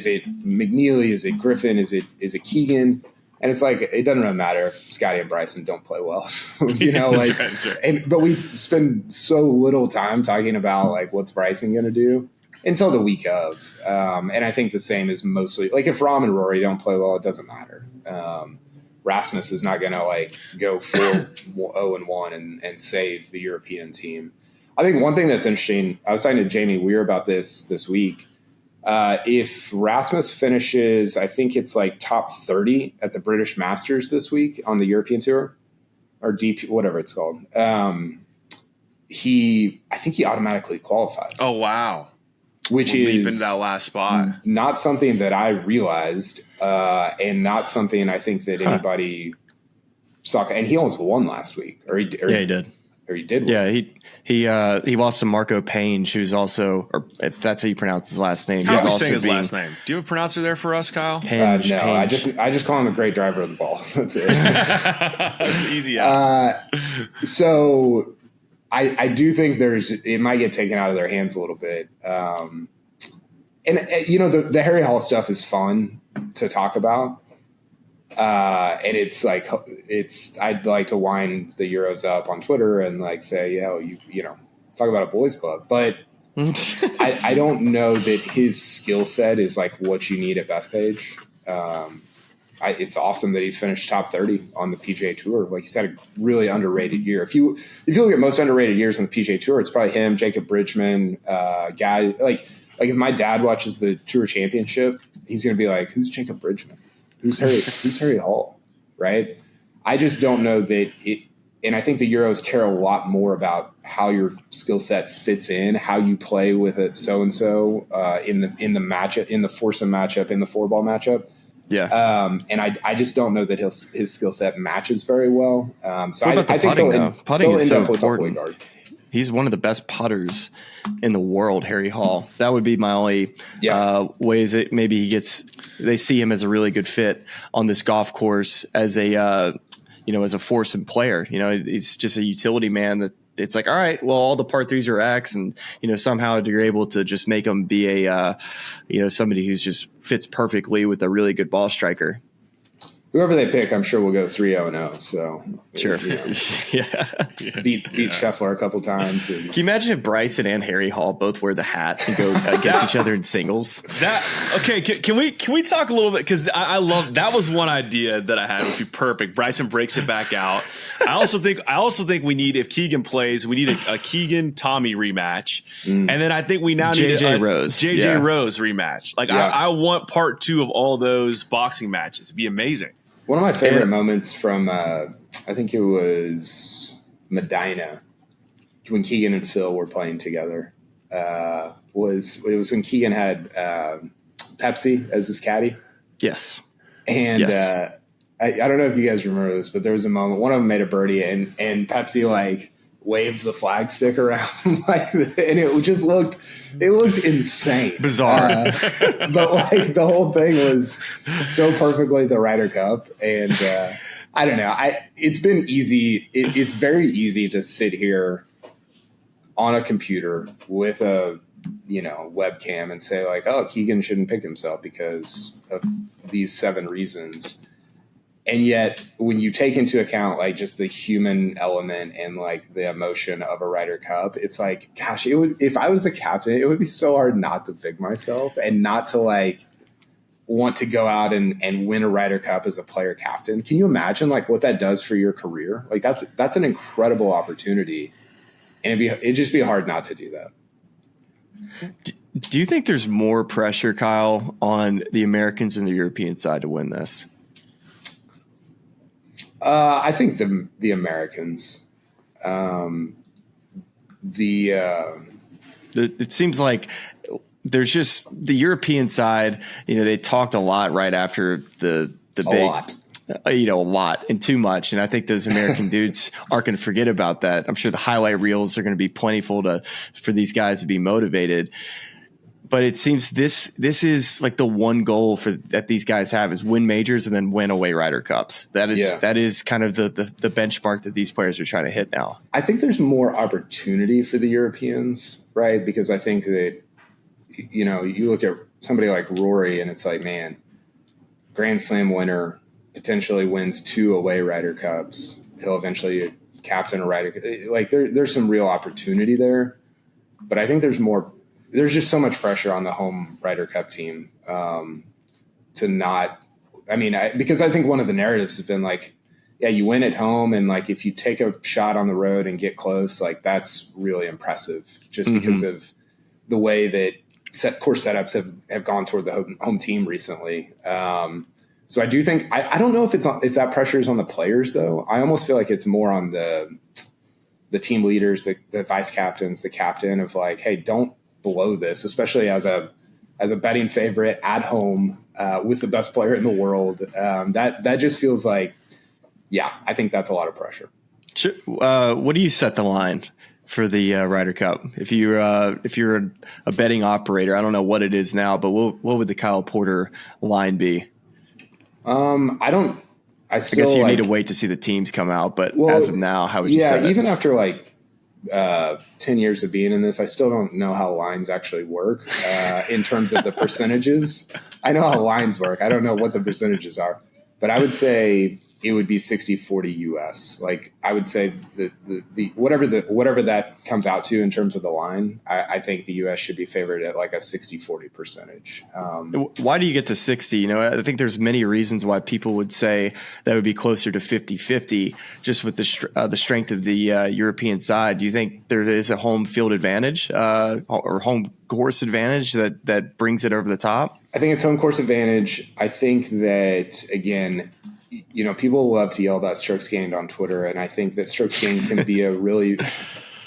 it McNeely, is it Griffin, is it Keegan, and it's like it doesn't really matter if Scotty and Bryson don't play well, But we spend so little time talking about like what's Bryson going to do until the week of, and I think the same is mostly like if Rahm and Rory don't play well, it doesn't matter. Rasmus is not going to like go 4-0-1 and save the European team. I think one thing that's interesting, I was talking to Jamie Weir about this week. If Rasmus finishes, I think it's like top 30 at the British Masters this week on the European Tour or DP, whatever it's called. I think he automatically qualifies. Oh, wow. Which is leap into that last spot. Not something that I realized, and not something I think that anybody saw. And he almost won last week, he did. Or he did. Yeah, he lost to Marco Page, who's also, or if that's how you pronounce his last name. How are we saying his last name? Do you have a pronouncer there for us, Kyle? Page. I just call him a great driver of the ball. That's it. That's easy. So. I do think it might get taken out of their hands a little bit. And the Harry Hall stuff is fun to talk about. And it's like, I'd like to wind the Euros up on Twitter and like say, talk about a boys club. But I don't know that his skill set is like what you need at Bethpage. It's awesome that he finished top 30 on the PGA Tour. Like, he's had a really underrated year. If you look at most underrated years on the PGA Tour, it's probably him, Jacob Bridgman, guy like if my dad watches the Tour Championship, he's going to be like, "Who's Jacob Bridgman? Who's Harry Hall?" Right? I just don't know that it. And I think the Euros care a lot more about how your skill set fits in, how you play with it, so and so in the matchup, in the foursome matchup, in the 4-ball matchup. Yeah. And I just don't know that his skill set matches very well. So what about I think putting is so important. he's one of the best putters in the world, Harry Hall. That would be my only ways that maybe they see him as a really good fit on this golf course as a, as a foursome player. He's just a utility man that it's like, all right, well, all the par threes are X, and, somehow you're able to just make him be somebody who's just fits perfectly with a really good ball striker. Whoever they pick, I'm sure will go 3-0-0. So sure, beat Scheffler a couple times. Can you imagine if Bryson and Harry Hall both wear the hat and go against each other in singles? Can we talk a little bit, because I love that was one idea that I had would be perfect. Bryson breaks it back out. I also think we need, if Keegan plays, we need a Keegan Tommy rematch, and then I think we now need JJ Rose rematch. I want part 2 of all those boxing matches. It'd be amazing. One of my favorite moments from, I think it was Medina, when Keegan and Phil were playing together, was when Keegan had Pepsi as his caddy. Yes. And yes. I don't know if you guys remember this, but there was a moment, one of them made a birdie, and Pepsi waved the flag stick around and it just looked insane, bizarre. But the whole thing was so perfectly the Ryder Cup, and I don't know. It's been easy. It's very easy to sit here on a computer with a webcam and say oh, Keegan shouldn't pick himself because of these 7 reasons. And yet, when you take into account just the human element and the emotion of a Ryder Cup, it's gosh, if I was the captain, it would be so hard not to pick myself and not to want to go out and win a Ryder Cup as a player captain. Can you imagine what that does for your career? That's an incredible opportunity, and it'd just be hard not to do that. Do you think there's more pressure, Kyle, on the Americans and the European side to win this? I think the Americans, it seems like there's just the European side. They talked a lot right after the debate. A lot and too much. And I think those American dudes aren't going to forget about that. I'm sure the highlight reels are going to be plentiful for these guys to be motivated. But it seems this is the one goal that these guys have is win majors and then win away Ryder Cups. That is kind of the benchmark that these players are trying to hit now. I think there's more opportunity for the Europeans, right? Because I think that, you look at somebody like Rory and it's man, Grand Slam winner, potentially wins 2 away Ryder Cups. He'll eventually captain a Ryder Cup. There's some real opportunity there. But I think there's just so much pressure on the home Ryder Cup team to not – because I think one of the narratives has been you win at home, and if you take a shot on the road and get close, that's really impressive just because of the way that course setups have gone toward the home team recently. So I do think – I don't know if that pressure is on the players, though. I almost feel like it's more on the team leaders, the vice captains, the captain of hey, don't – below this, especially as a betting favorite at home with the best player in the world. That just feels I think that's a lot of pressure. What do you set the line for the Ryder Cup? If you're a betting operator, I don't know what it is now, but what would the Kyle Porter line be? I guess you need to wait to see the teams come out, but as of now, how would you set it? Even after 10 years of being in this, I still don't know how lines actually work in terms of the percentages. I know how lines work. I don't know what the percentages are, but I would say it would be 60-40 US. I would say the whatever that comes out to in terms of the line, I think the US should be favored at a 60-40 percentage. Why do you get to 60? I think there's many reasons why people would say that would be closer to 50-50 just with the strength of the European side. Do you think there is a home field advantage or home course advantage that brings it over the top? I think it's home course advantage. I think that, again, people love to yell about strokes gained on Twitter, and I think that strokes gained can be a really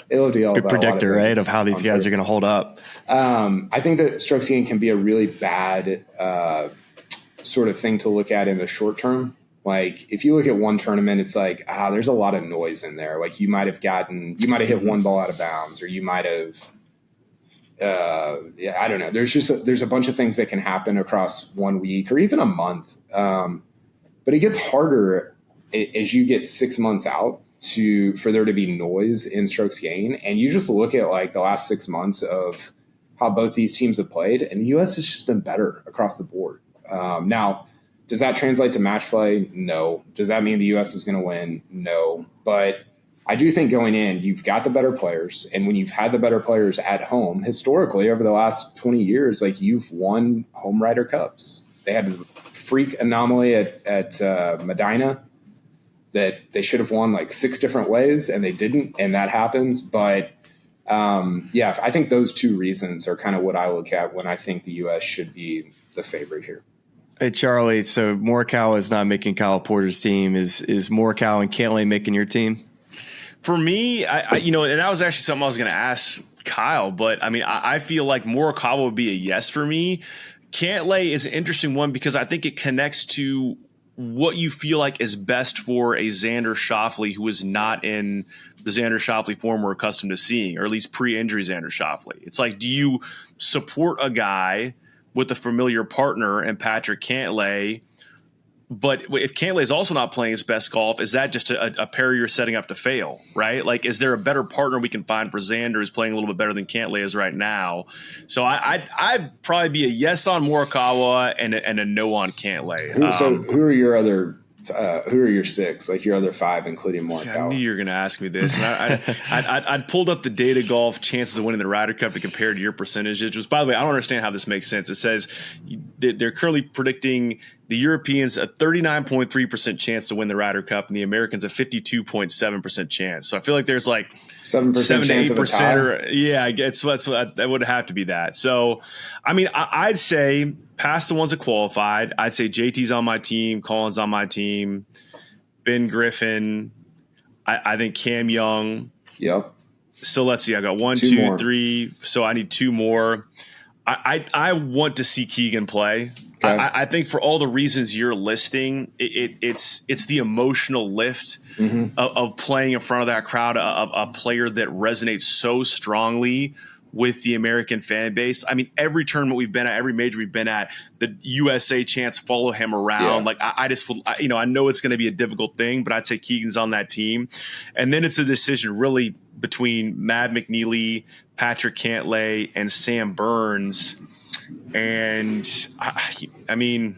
good predictor, right, of how these guys are going to hold up. I think that strokes gained can be a really bad sort of thing to look at in the short term. Like if you look at one tournament, it's like, there's a lot of noise in there. Like you might have hit one ball out of bounds, or you might have, I don't know. There's a bunch of things that can happen across 1 week or even a month. But it gets harder as you get 6 months out for there to be noise in strokes gained. And you just look at like the last 6 months of how both these teams have played, and the U.S. has just been better across the board. Now, does that translate to match play? No. Does that mean the U.S. is going to win? No. But I do think going in, you've got the better players. And when you've had the better players at home, historically, over the last 20 years, like you've won home Ryder Cups. They had a freak anomaly at Medina that they should have won like 6 different ways, and they didn't. And that happens. But I think those two reasons are kind of what I look at when I think the U.S. should be the favorite here. Hey, Charlie, so Morikawa is not making Kyle Porter's team. Is Morikawa and Cantlay making your team? For me, I and that was actually something I was going to ask Kyle, but I mean, I feel like Morikawa would be a yes for me. Cantlay is an interesting one because I think it connects to what you feel like is best for a Xander Schauffele who is not in the Xander Schauffele form we're accustomed to seeing, or at least pre-injury Xander Schauffele. It's like, do you support a guy with a familiar partner and Patrick Cantlay? But if Cantlay is also not playing his best golf, is that just a pair you're setting up to fail, right? Like, is there a better partner we can find for Xander who's playing a little bit better than Cantlay is right now? So I'd probably be a yes on Morikawa and a no on Cantlay. So who are your other? Who are your 6? Like your other 5, including Morikawa? I knew you were going to ask me this. And I'd pulled up the Data Golf chances of winning the Ryder Cup to compare to your percentages. Which, by the way, I don't understand how this makes sense. It says they're currently predicting the Europeans a 39.3% chance to win the Ryder Cup, and the Americans a 52.7% chance. So I feel like there's like 7% to 8%. Or yeah, that would have to be that. So, I mean, I'd say past the ones that qualified, I'd say JT's on my team, Colin's on my team, Ben Griffin. I think Cam Young. Yep. So let's see. I got 1, Two 2, more. 3. So I need 2 more. I want to see Keegan play. Okay. I think for all the reasons you're listing, it's the emotional lift of playing in front of that crowd, a player that resonates so strongly with the American fan base. I mean, every tournament we've been at, every major we've been at, the USA chants follow him around. Yeah. Like I know it's going to be a difficult thing, but I'd say Keegan's on that team. And then it's a decision really between Matt McNeely, Patrick Cantlay, and Sam Burns. And I mean,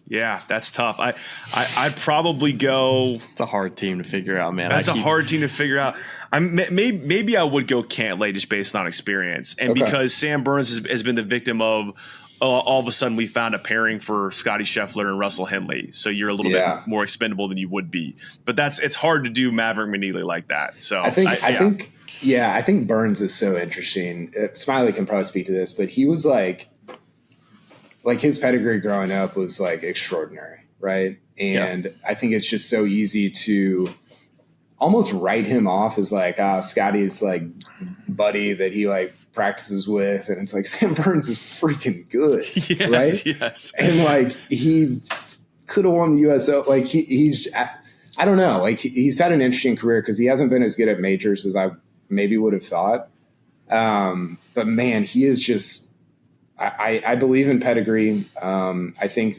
yeah, that's tough. I'd probably go. It's a hard team to figure out, man. That's a hard team to figure out. Maybe I would go Cantlay just based on experience, and because Sam Burns has been the victim of all of a sudden we found a pairing for Scotty Scheffler and Russell Henley, so you're a little bit more expendable than you would be. But it's hard to do Maverick McNeely like that. So I think Burns is so interesting. Smylie can probably speak to this, but he was like his pedigree growing up was like extraordinary, right? And I think it's just so easy to almost write him off as like, Scotty's like buddy that he like practices with. And it's like, Sam Burns is freaking good, right? Yes. And like, he could have won the USO. Like he's, I don't know. Like he's had an interesting career because he hasn't been as good at majors as I maybe would have thought. But man, he is just, I believe in pedigree. I think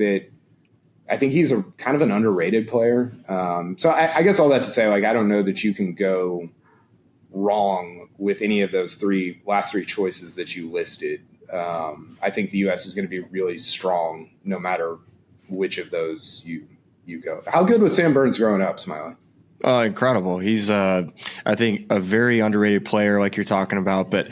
he's a kind of an underrated player. So I guess all that to say, like, I don't know that you can go wrong with any of those last three choices that you listed. I think the U.S. is going to be really strong no matter which of those you go. How good was Sam Burns growing up, Smylie? Incredible. He's, I think, a very underrated player like you're talking about, but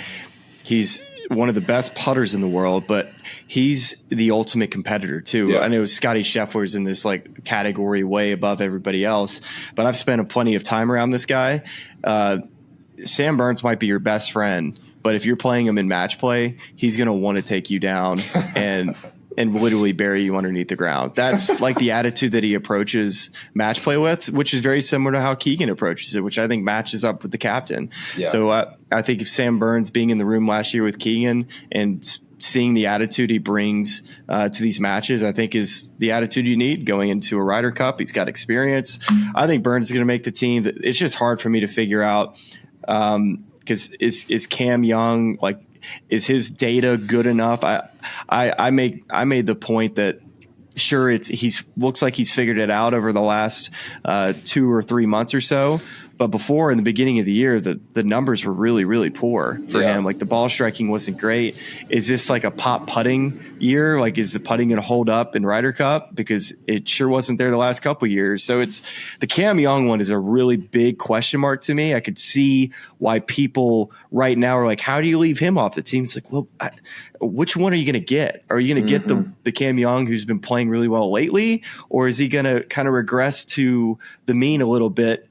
he's one of the best putters in the world, but he's the ultimate competitor too. Yeah. I know Scotty Scheffler's in this like category way above everybody else, but I've spent plenty of time around this guy. Sam Burns might be your best friend, but if you're playing him in match play, he's going to want to take you down. And and literally bury you underneath the ground. That's like the attitude that he approaches match play with, which is very similar to how Keegan approaches it, which I think matches up with the captain. Yeah. So I think if Sam Burns being in the room last year with Keegan and seeing the attitude he brings to these matches, I think is the attitude you need going into a Ryder Cup. He's got experience. I think Burns is going to make the team. It's just hard for me to figure out because is Cam Young, like, is his data good enough? I made the point that sure he's looks like he's figured it out over the last 2 or 3 months or so. But before, in the beginning of the year, the numbers were really, really poor for him. Like the ball striking wasn't great. Is this like a pop putting year? Like, is the putting going to hold up in Ryder Cup? Because it sure wasn't there the last couple of years. So it's the Cam Young one is a really big question mark to me. I could see why people right now are like, how do you leave him off the team? It's like, well, which one are you going to get? Are you going to get the Cam Young who's been playing really well lately? Or is he going to kind of regress to the mean a little bit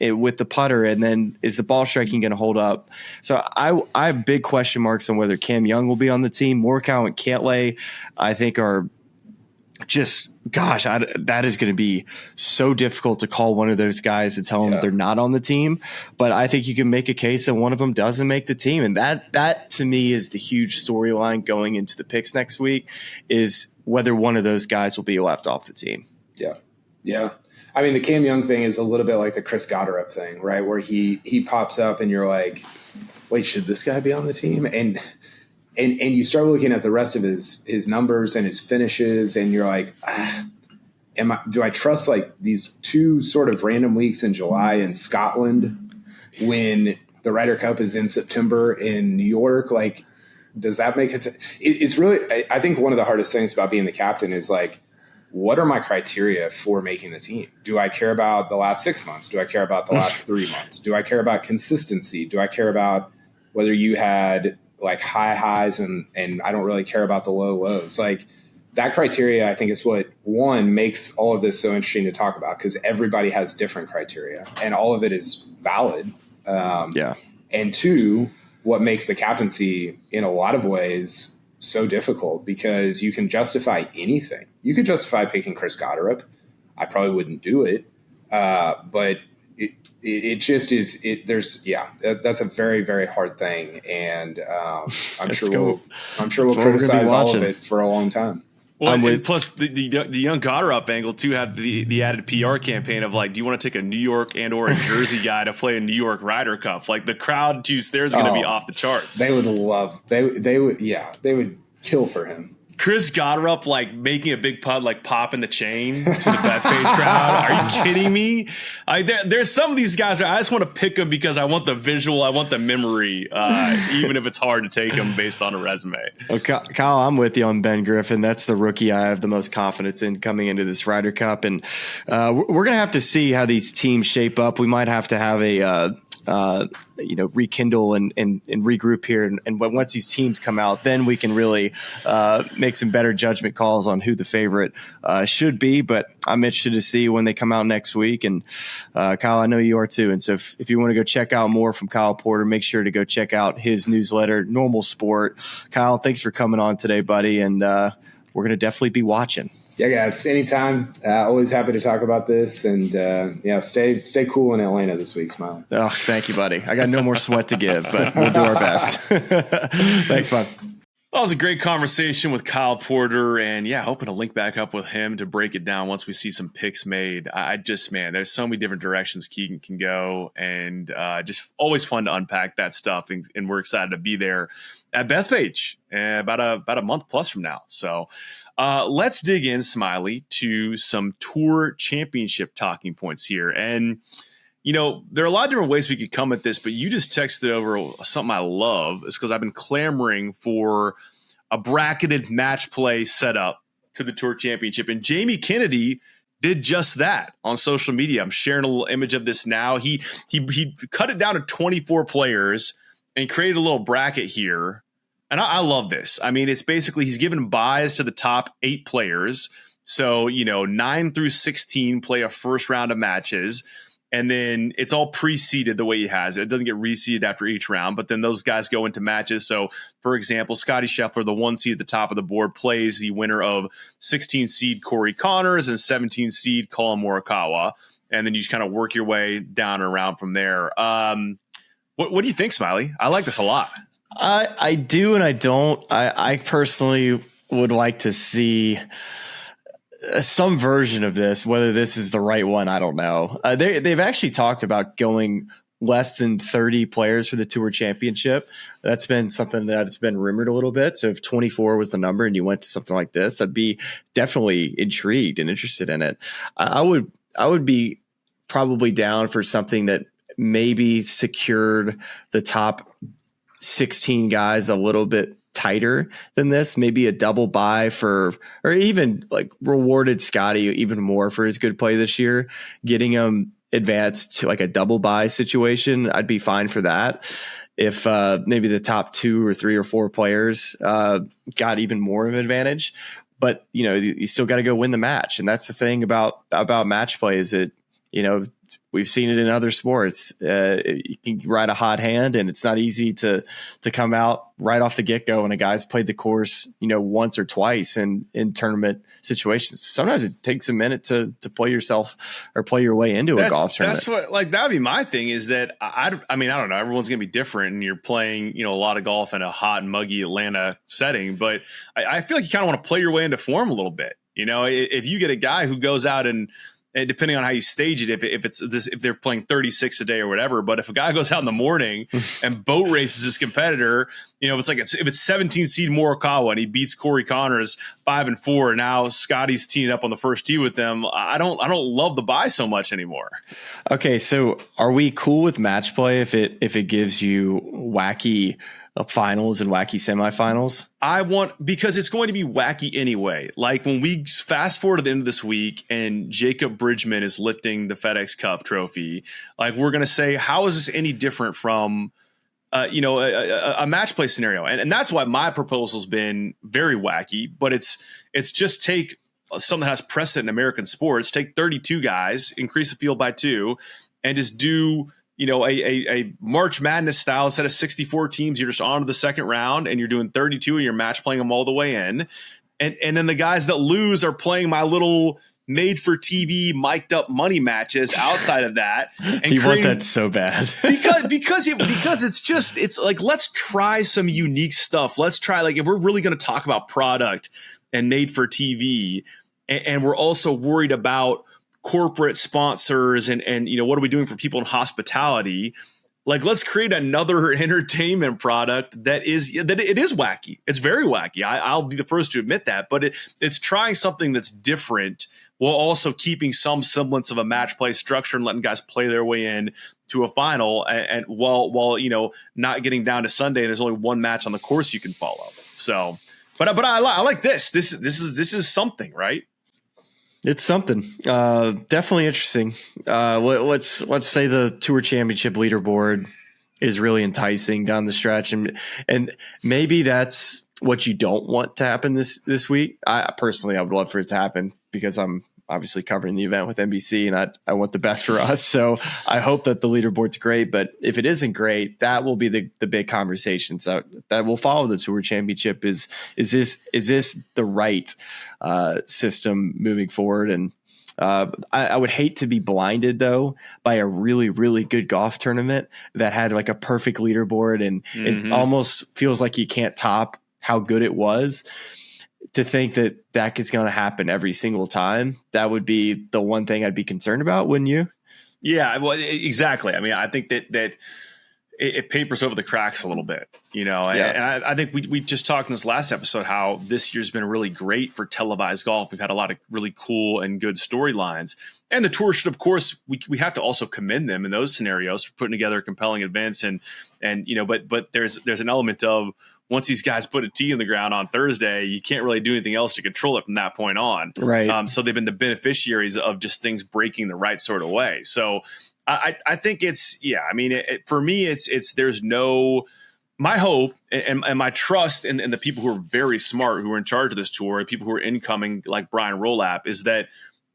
with the putter, and then is the ball striking going to hold up? So I have big question marks on whether Cam Young will be on the team. Morikawa and Cantlay, I think, are just, gosh, that is going to be so difficult to call one of those guys and tell them they're not on the team. But I think you can make a case that one of them doesn't make the team. And that to me is the huge storyline going into the picks next week, is whether one of those guys will be left off the team. Yeah. Yeah. I mean, the Cam Young thing is a little bit like the Chris Goddard thing, right? Where he pops up and you're like, wait, should this guy be on the team? And you start looking at the rest of his numbers and his finishes, and you're like, do I trust like these 2 sort of random weeks in July in Scotland when the Ryder Cup is in September in New York? Like, does that make it? It's really, I think one of the hardest things about being the captain is like, what are my criteria for making the team? Do I care about the last 6 months? Do I care about the last 3 months? Do I care about consistency? Do I care about whether you had like high highs and I don't really care about the low lows? Like, that criteria, I think, is what, one, makes all of this so interesting to talk about, because everybody has different criteria and all of it is valid. And 2, what makes the captaincy in a lot of ways so difficult, because you can justify anything. You could justify picking Chris Goddard. I probably wouldn't do it. But it just is. That's a very, very hard thing. And I'm sure we'll criticize all of it for a long time. Well, and plus the young Goddard angle too had the added PR campaign of like, do you want to take a New York and or a Jersey guy to play a New York Ryder Cup? Like, the crowd juice there is going to be off the charts. They would love. They would kill for him. Chris Goddard like making a big putt, like popping the chain to the Bethpage crowd. Are you kidding me? There's some of these guys I just want to pick them because I want the visual, I want the memory, even if it's hard to take them based on a resume. Okay, Kyle, I'm with you on Ben Griffin. That's the rookie I have the most confidence in coming into this Ryder Cup, and we're going to have to see how these teams shape up. We might have to have a rekindle and regroup here. And once these teams come out, then we can really make some better judgment calls on who the favorite should be. But I'm interested to see when they come out next week. And Kyle, I know you are too. And so if you want to go check out more from Kyle Porter, make sure to go check out his newsletter, Normal Sport. Kyle, thanks for coming on today, buddy. And we're going to definitely be watching. Yeah, guys, anytime. Always happy to talk about this. And stay cool in Atlanta this week, Smylie. Oh, thank you, buddy. I got no more sweat to give, but we'll do our best. Thanks, bud. That was a great conversation with Kyle Porter, and hoping to link back up with him to break it down once we see some picks made. There's so many different directions Keegan can go, and just always fun to unpack that stuff. And we're excited to be there at Bethpage about a month plus from now. So let's dig in, Smylie, to some Tour Championship talking points here. And there are a lot of different ways we could come at this, but you just texted over something I love. It's because I've been clamoring for a bracketed match play setup to the Tour Championship. And Jamie Kennedy did just that on social media. I'm sharing a little image of this now. He cut it down to 24 players and created a little bracket here. And I love this. I mean, it's basically he's given buys to the top 8 players. So, 9 through 16 play a first round of matches. And then it's all pre-seeded the way he has it. It doesn't get reseeded after each round, but then those guys go into matches. So, for example, Scotty Scheffler, the 1 seed at the top of the board, plays the winner of 16 seed Corey Connors and 17 seed Colin Morikawa. And then you just kind of work your way down and around from there. What do you think, Smylie? I like this a lot. I do and I don't. I personally would like to see some version of this. Whether this is the right one, I don't know. They've actually talked about going less than 30 players for the Tour Championship. That's been something that's been rumored a little bit. So if 24 was the number and you went to something like this, I'd be definitely intrigued and interested in it. I would be probably down for something that maybe secured the top 16 guys a little bit tighter than this, maybe a double bye or even like rewarded Scotty even more for his good play this year, getting him advanced to like a double bye situation. I'd be fine for that. If maybe the top 2 or 3 or 4 players got even more of an advantage, but you still got to go win the match. And that's the thing about match play is that, we've seen it in other sports. You can ride a hot hand, and it's not easy to come out right off the get-go when a guy's played the course, once or twice in tournament situations. Sometimes it takes a minute to play yourself or play your way into a golf tournament. That's what, that would be my thing is that I don't know. Everyone's going to be different, and you're playing, a lot of golf in a hot and muggy Atlanta setting. But I feel like you kind of want to play your way into form a little bit. If you get a guy who goes out and depending on how you stage it, if they're playing 36 a day or whatever, but if a guy goes out in the morning and boat races his competitor, if it's 17 seed Morikawa and he beats Corey Connors 5-4, and now Scotty's teeing up on the first tee with them, I don't love the buy so much anymore. Okay, so are we cool with match play if it gives you wacky finals and wacky semifinals? Because it's going to be wacky anyway. Like when we fast forward to the end of this week and Jacob Bridgman is lifting the FedEx Cup trophy, like we're going to say, how is this any different from, a match play scenario? And that's why my proposal's been very wacky, but it's just take something that has precedent in American sports, take 32 guys, increase the field by 2, and just do a March Madness style. Instead of 64 teams, you're just on to the second round and you're doing 32 and you're match playing them all the way in. And then the guys that lose are playing my little made for TV mic'd up money matches outside of that. And you want that so bad because it's like, let's try some unique stuff. Let's try, like, if we're really going to talk about product and made for TV, and we're also worried about corporate sponsors and what are we doing for people in hospitality? Like, let's create another entertainment product that it is wacky. It's very wacky. I'll be the first to admit that, but it's trying something that's different while also keeping some semblance of a match play structure and letting guys play their way in to a final, and while not getting down to Sunday and there's only one match on the course you can follow. So, but I like this. This is something, right? It's something definitely interesting. Let's say the Tour Championship leaderboard is really enticing down the stretch, and maybe that's what you don't want to happen this week. I would love for it to happen because I'm obviously covering the event with NBC, and I want the best for us. So I hope that the leaderboard's great, but if it isn't great, that will be the big conversation. So that will follow the Tour Championship. Is this the right system moving forward? And I would hate to be blinded though by a really, really good golf tournament that had like a perfect leaderboard, and it almost feels like you can't top how good it was. To think that is going to happen every single time, that would be the one thing I'd be concerned about, wouldn't you? Yeah, well, exactly. I mean, I think that it papers over the cracks a little bit, Yeah. And I think we just talked in this last episode how this year's been really great for televised golf. We've had a lot of really cool and good storylines, and the tour should, of course, we have to also commend them in those scenarios for putting together compelling events, and but there's an element of, once these guys put a tee in the ground on Thursday, you can't really do anything else to control it from that point on. Right. So they've been the beneficiaries of just things breaking the right sort of way. So I think for me, there's no, my hope and my trust in the people who are very smart, who are in charge of this tour, people who are incoming like Brian Rolap, is that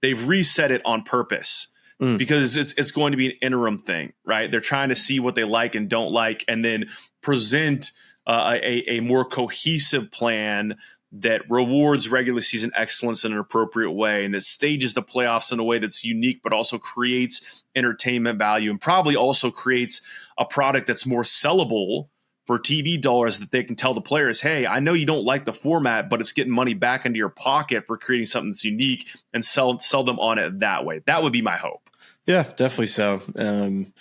they've reset it on purpose because it's going to be an interim thing, right? They're trying to see what they like and don't like, and then present a more cohesive plan that rewards regular season excellence in an appropriate way, and that stages the playoffs in a way that's unique, but also creates entertainment value, and probably also creates a product that's more sellable for TV dollars, that they can tell the players, hey, I know you don't like the format, but it's getting money back into your pocket for creating something that's unique, and sell them on it that way. That would be my hope. Yeah, definitely so. And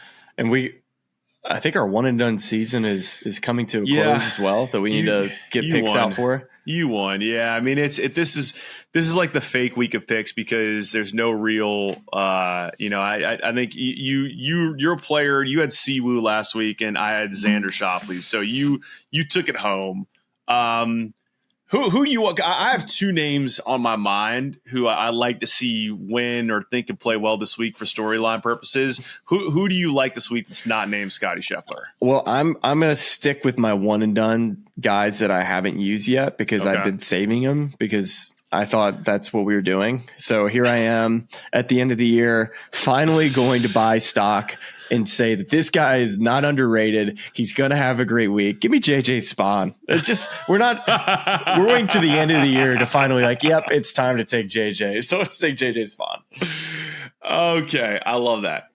I think our one and done season is coming to a close as well, that we need to get picks out for. You won. Yeah. I mean, this is like the fake week of picks, because there's no real, I think you're a player. You had Siwoo last week and I had Xander Schauffele. So you took it home. Who do you want? I have two names on my mind who I like to see win or think could play well this week for storyline purposes. Who do you like this week that's not named Scotty Scheffler? Well, I'm going to stick with my one and done guys that I haven't used yet, because I've been saving them, because I thought that's what we were doing. So here I am at the end of the year, finally going to buy stock and say that this guy is not underrated. He's going to have a great week. Give me JJ Spawn. It's just, we're waiting to the end of the year to finally yep, it's time to take JJ. So let's take JJ Spawn. Okay. I love that.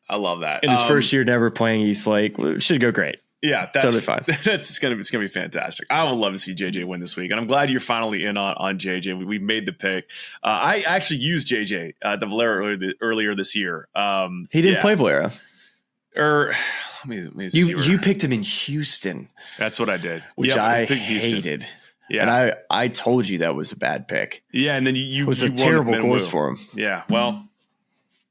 In his first year, never playing East Lake, should go great. Yeah, that's totally fine. It's gonna be fantastic. I would love to see JJ win this week, and I'm glad you're finally in on JJ. We made the pick. I actually used JJ the Valero earlier this year. He didn't play Valero. Let me see. You picked him in Houston. That's what I did, which I hated. Yeah, and I told you that was a bad pick. Yeah, and then you was a terrible course for him. Yeah, well.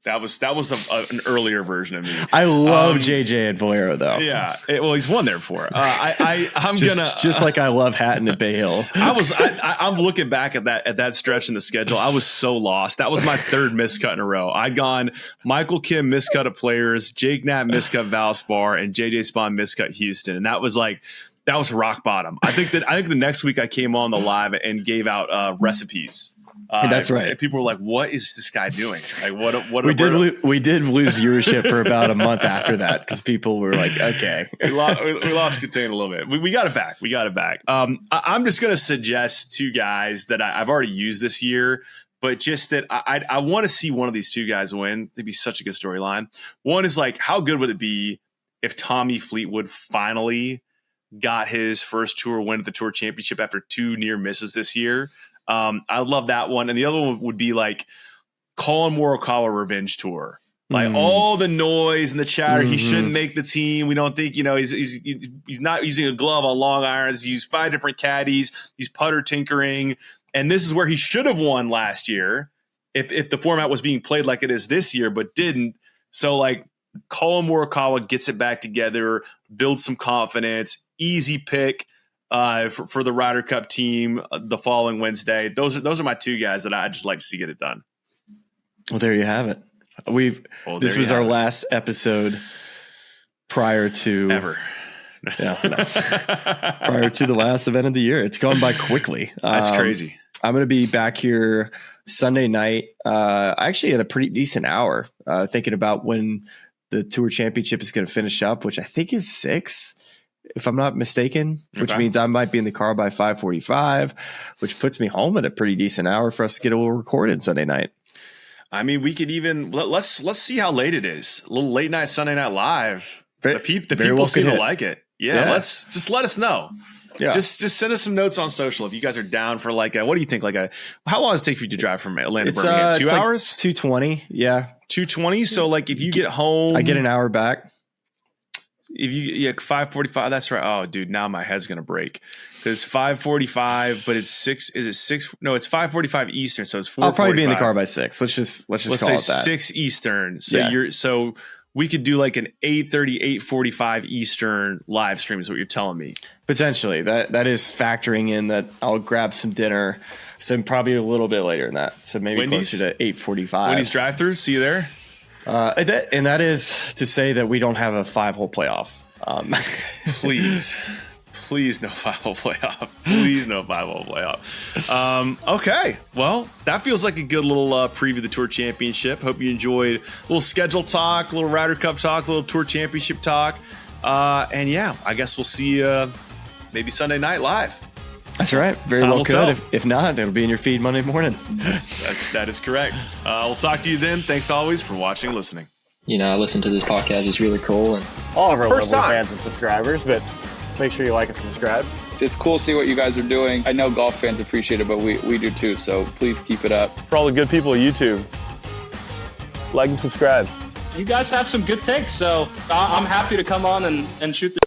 That was an earlier version of me. I love JJ at Valero, though. Yeah, well, he's won there before. I'm just like I love Hatton at Bay Hill. I'm looking back at that stretch in the schedule. I was so lost. That was my third miscut in a row. I'd gone Michael Kim miscut of Players, Jake Knapp miscut Valspar, and JJ Spawn miscut Houston, and that was rock bottom. I think the next week I came on the live and gave out recipes. That's right. And people were like, "What is this guy doing?" Like, what? We did lose viewership for about a month after that, because people were like, "Okay." we lost contain a little bit. We got it back. I'm just going to suggest two guys that I've already used this year, but just that I want to see one of these two guys win. It'd be such a good storyline. One is how good would it be if Tommy Fleetwood finally got his first tour win at the Tour Championship after two near misses this year? I love that one. And the other one would be Colin Morikawa Revenge Tour. All the noise and the chatter. He shouldn't make the team. We don't think, he's not using a glove on long irons. He's used 5 different caddies. He's putter tinkering. And this is where he should have won last year if the format was being played like it is this year, but didn't. So Colin Morikawa gets it back together, builds some confidence, easy pick. For the Ryder Cup team the following Wednesday. Those are my two guys that I just like to see get it done. Well, there you have it. This was our last episode prior to ever. Prior to the last event of the year. It's gone by quickly. That's crazy. I'm going to be back here Sunday night. Actually at a pretty decent hour, thinking about when the Tour Championship is going to finish up, which I think is 6. If I'm not mistaken, which means I might be in the car by 5:45, which puts me home at a pretty decent hour for us to get a little recorded Sunday night. I mean, we could even let's see how late it is. A little late night Sunday night live. The people seem to like it. Yeah, let's just let us know. Yeah, just send us some notes on social if you guys are down for what do you think? How long does it take for you to drive from Atlanta to Birmingham? 2 hours? 2:20. Yeah, 2:20. So if you get home, I get an hour back. If you 5:45, that's right. Oh, dude, now my head's gonna break because it's 5:45, but it's 6. Is it 6? No, it's 5:45 Eastern, so it's 4:45. I'll probably be in the car by 6. Let's call say it that. 6 Eastern. So we could do an 8:30, 8:45 Eastern live stream. Is what you're telling me? Potentially. That is factoring in that I'll grab some dinner. So probably a little bit later than that. So maybe Wendy's, closer to 8:45. Wendy's drive-through. See you there. That is to say that we don't have a 5-hole playoff. Please. Please no 5-hole playoff. Please no 5-hole playoff. Okay. Well, that feels like a good little preview of the Tour Championship. Hope you enjoyed a little schedule talk, a little Ryder Cup talk, a little Tour Championship talk. And yeah, I guess we'll see you maybe Sunday night live. That's right. Very Time well will could. tell. If not, it'll be in your feed Monday morning. That is correct. We'll talk to you then. Thanks always for watching and listening. I listen to this podcast. It's really cool. And all of our First lovely time. fans and subscribers, but make sure you like and subscribe. It's cool to see what you guys are doing. I know golf fans appreciate it, but we do too, so please keep it up. For all the good people of YouTube, like and subscribe. You guys have some good takes, so I'm happy to come on and shoot the